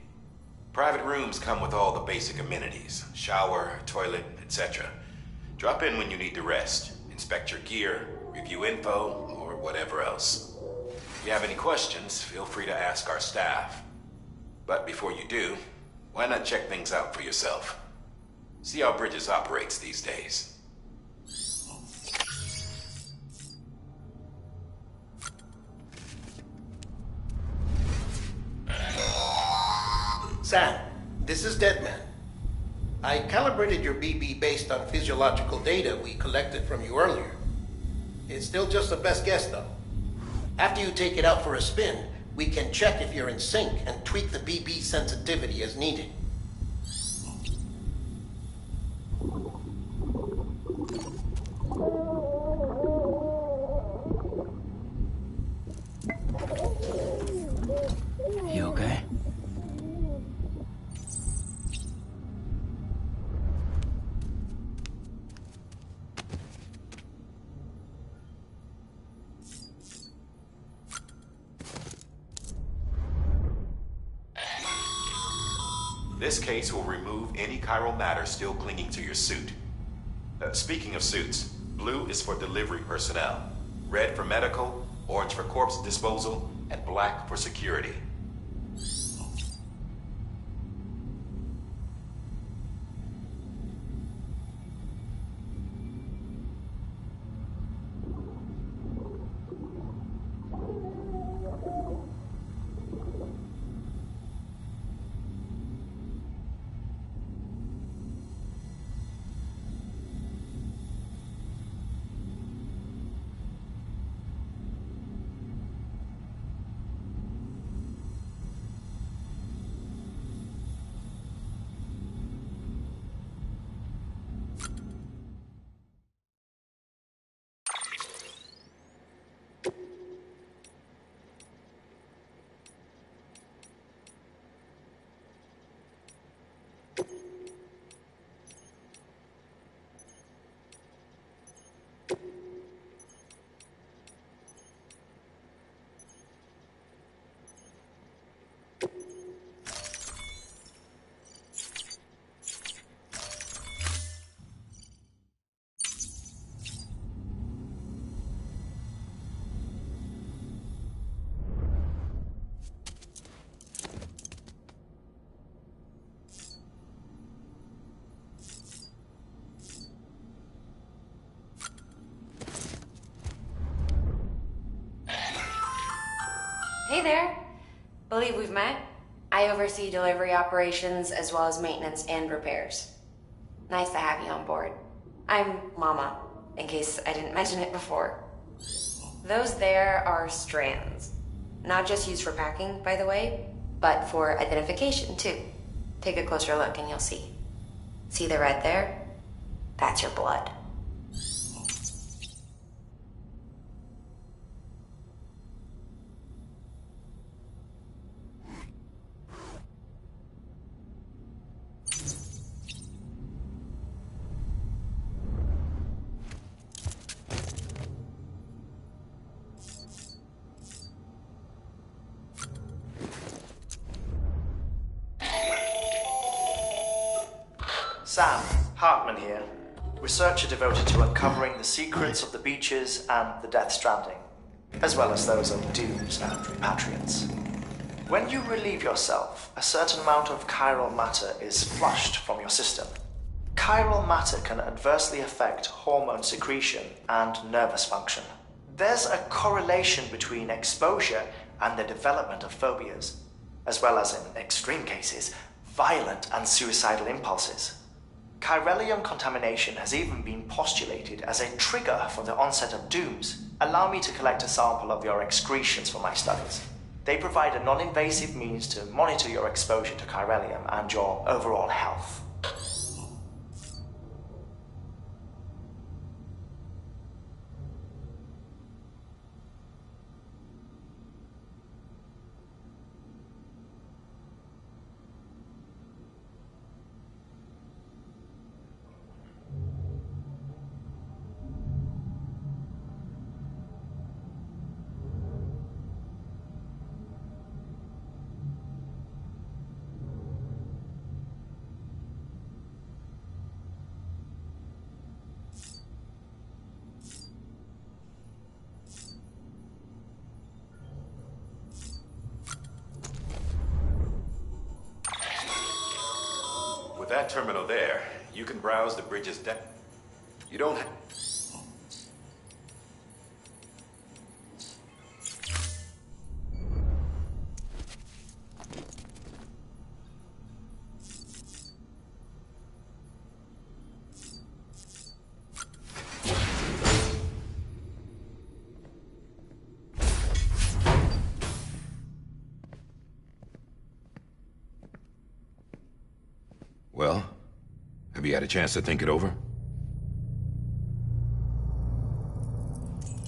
Private rooms come with all the basic amenities. Shower, toilet, etc. Drop in when you need to rest. Inspect your gear, review info, or whatever else. If you have any questions, feel free to ask our staff. But before you do, why not check things out for yourself? See how Bridges operates these days. Sam, this is Deadman. I calibrated your BB based on physiological data we collected from you earlier. It's still just a best guess, though. After you take it out for a spin, we can check if you're in sync and tweak the BB sensitivity as needed. You okay? This case will remove any chiral matter still clinging to your suit. Speaking of suits, blue is for delivery personnel, red for medical, orange for corpse disposal, and black for security. Hey there. Believe we've met. I oversee delivery operations as well as maintenance and repairs. Nice to have you on board. I'm Mama, in case I didn't mention it before. Those there are strands. Not just used for packing, by the way, but for identification, too. Take a closer look and you'll see. See the red there? That's your blood. Sam, Hartman here, researcher devoted to uncovering the secrets of the beaches and the Death Stranding, as well as those of dooms and repatriants. When you relieve yourself, a certain amount of chiral matter is flushed from your system. Chiral matter can adversely affect hormone secretion and nervous function. There's a correlation between exposure and the development of phobias, as well as, in extreme cases, violent and suicidal impulses. Chiralium contamination has even been postulated as a trigger for the onset of dooms. Allow me to collect a sample of your excretions for my studies. They provide a non-invasive means to monitor your exposure to chiralium and your overall health. With that terminal there, you can browse the bridge's deck. You don't Well, have you had a chance to think it over?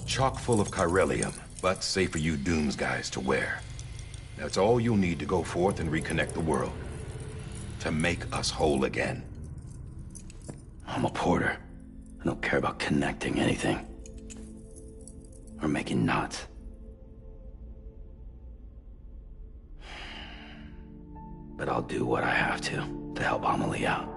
Chock full of chiralium, but safe for you Dooms guys to wear. That's all you'll need to go forth and reconnect the world. To make us whole again. I'm a porter. I don't care about connecting anything. Or making knots. But I'll do what I have to help Amelie out.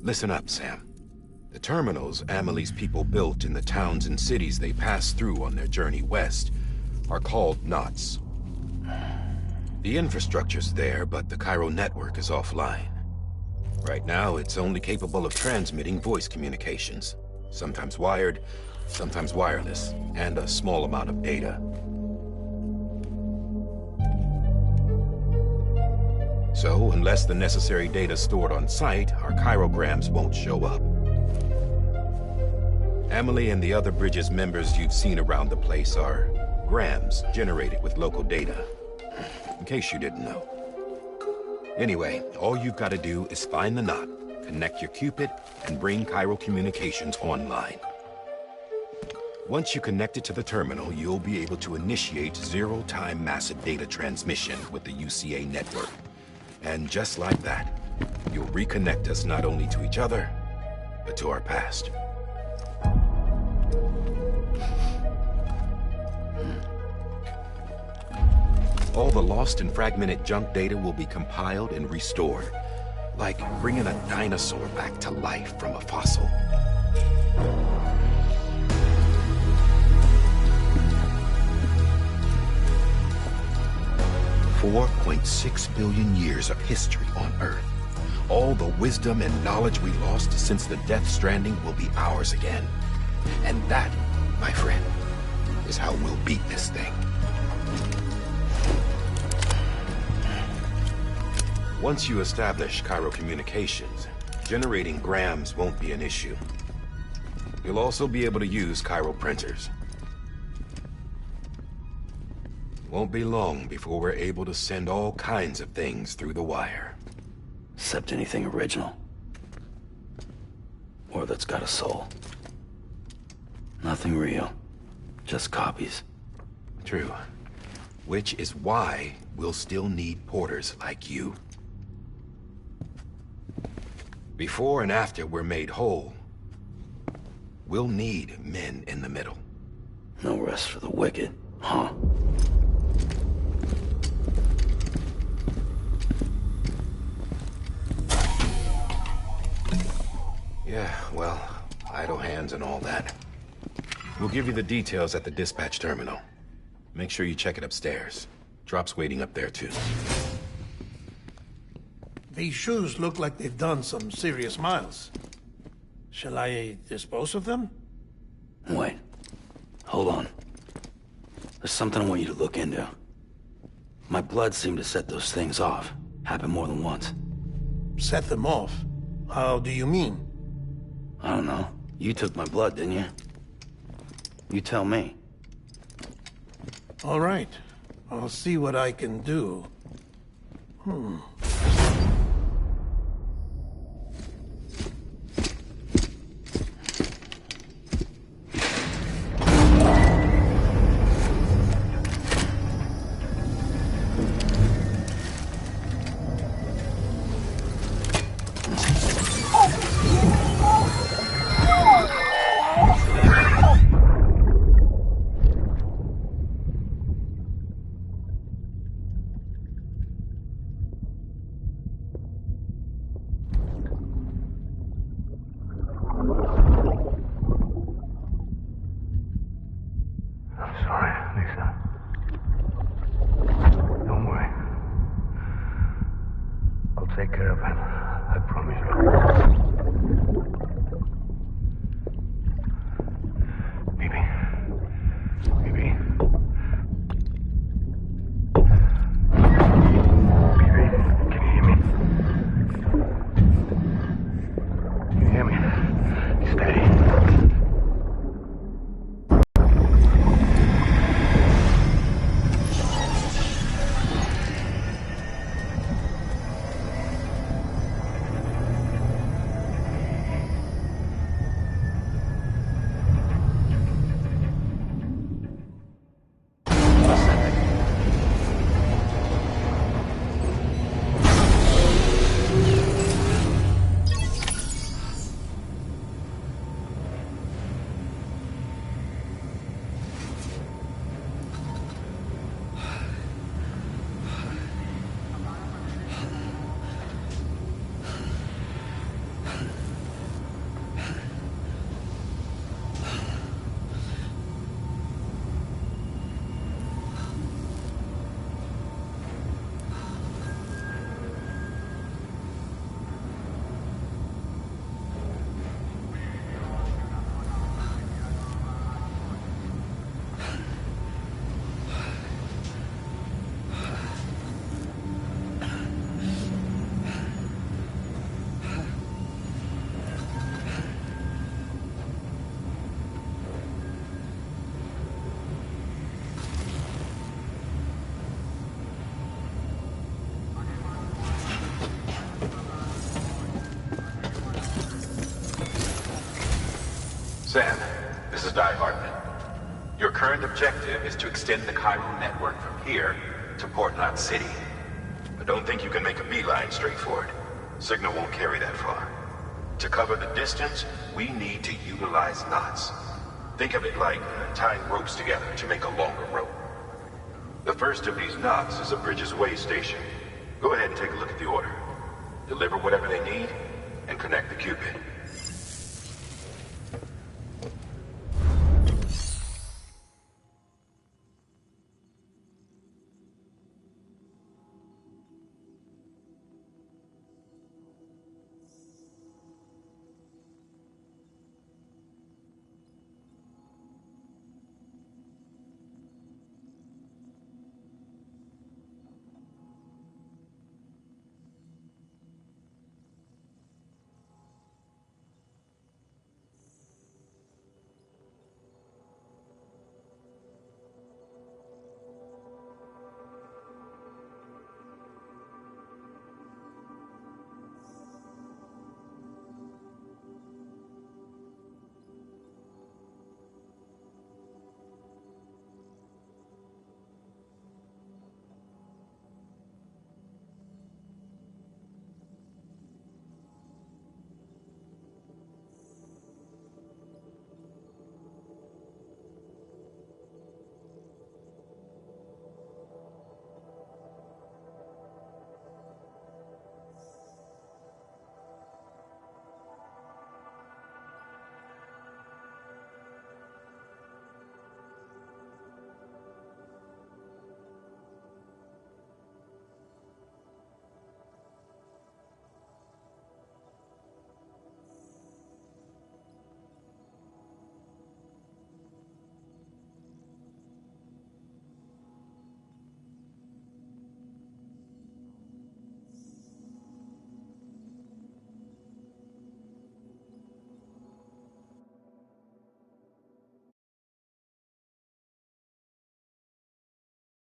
Listen up, Sam. The terminals Amelie's people built in the towns and cities they passed through on their journey west are called knots. The infrastructure's there, but the Cairo network is offline. Right now, it's only capable of transmitting voice communications. Sometimes wired, sometimes wireless, and a small amount of data. So, unless the necessary data's stored on site, our chirograms won't show up. Amelie and the other Bridges members you've seen around the place are grams generated with local data. In case you didn't know. Anyway, all you've got to do is find the knot, connect your Cupid, and bring Cairo communications online. Once you connect it to the terminal, you'll be able to initiate zero-time massive data transmission with the UCA network. And just like that, you'll reconnect us not only to each other, but to our past. All the lost and fragmented junk data will be compiled and restored. Like bringing a dinosaur back to life from a fossil. $4.6 billion years of history on Earth. All the wisdom and knowledge we lost since the Death Stranding will be ours again. And that, my friend, is how we'll beat this thing. Once you establish Cairo communications, generating grams won't be an issue. You'll also be able to use Cairo printers. Won't be long before we're able to send all kinds of things through the wire. Except anything original. Or that's got a soul. Nothing real. Just copies. True. Which is why we'll still need porters like you. Before and after we're made whole, we'll need men in the middle. No rest for the wicked, huh? Yeah, well, idle hands and all that. We'll give you the details at the dispatch terminal. Make sure you check it upstairs. Drop's waiting up there, too. These shoes look like they've done some serious miles. Shall I dispose of them? Wait. Hold on. There's something I want you to look into. My blood seemed to set those things off. Happened more than once. Set them off? How do you mean? I don't know. You took my blood, didn't you? You tell me. All right. I'll see what I can do. Take care of him. I promise you. Baby. Baby. Baby, can you hear me? Can you hear me? Steady. Sam, this is Di Hartman. Your current objective is to extend the Cairo network from here to Port Knot City. I don't think you can make a beeline straight for it. Signal won't carry that far. To cover the distance, we need to utilize knots. Think of it like tying ropes together to make a longer rope. The first of these knots is a Bridges Way station. Go ahead and take a look at the order. Deliver whatever they need, and connect the Cupid.